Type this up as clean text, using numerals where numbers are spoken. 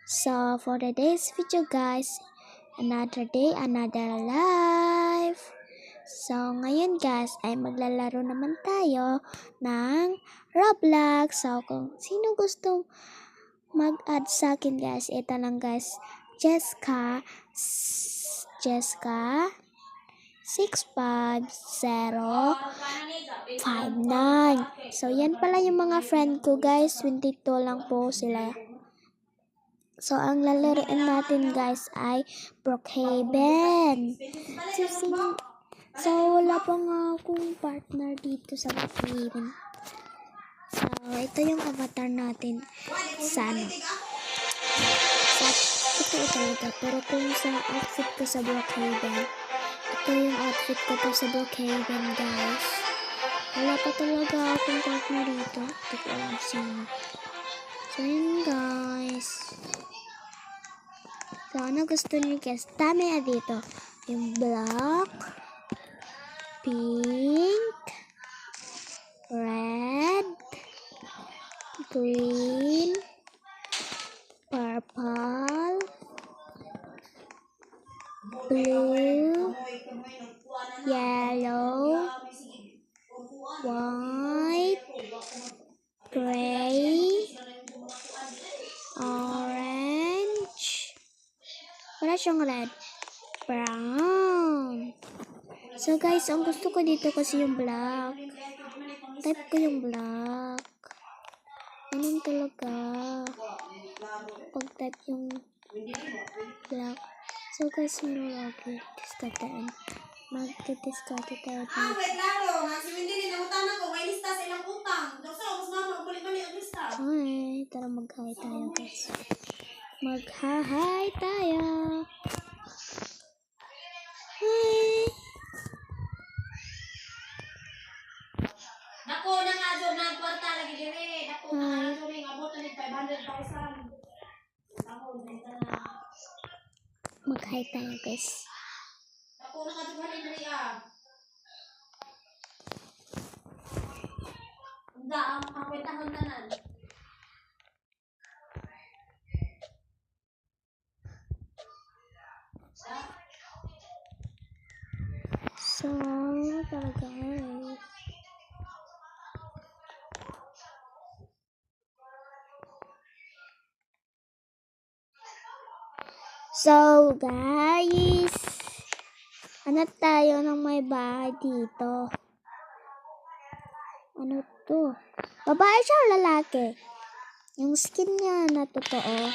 So, for today's video guys, another day, another life. So, ngayon guys, ay maglalaro naman tayo ng Roblox. So, kung sino gustong mag-add sa akin guys, ito lang guys, Jessica 65059. So, yan pala yung mga friend ko guys, 22 lang po sila. So, ang lalaroin natin guys ay Brookhaven. So, wala pa nga akong partner dito sa Brookhaven. So, ito yung avatar natin sa ito talaga. Pero kung sa outfit ko sa Brookhaven, ito yung outfit ko po sa Brookhaven guys. Wala pa talaga akong partner dito. Hindi ko alam sino. So, yun guys. So, ano gusto niyo guys? Dami na dito. Yung black, pink, red, green, purple, blue, yellow, white, gray, orange, wala siyang red, brown. So guys, ang gusto ko dito kasi yung black. Type ko yung black. Ganun talaga. Pag-type yung black. So guys, yun lagi. Diskataan. Magka-discarte tayo. Wait laro. Si Wendy din namutan ako. May lista sa ilang utang. Dokso, mas mama, balik-balik ang lista. Hi. Tara mag-hi tayo guys. Mag-hi tayo. Hi. Nako, nangadyo na kwarta lagi dire. Nako, nangadyo ring abot na 500,000. Nako, dito na. Mag-hi tayo guys. Nako, nangadyo na dire ah. Unda ang kakwentahon tanan. So, talaga guys. So, guys, hanap tayo ng may bahay dito. Ano to? Babae siya o lalaki? Yung skin niya na totoo.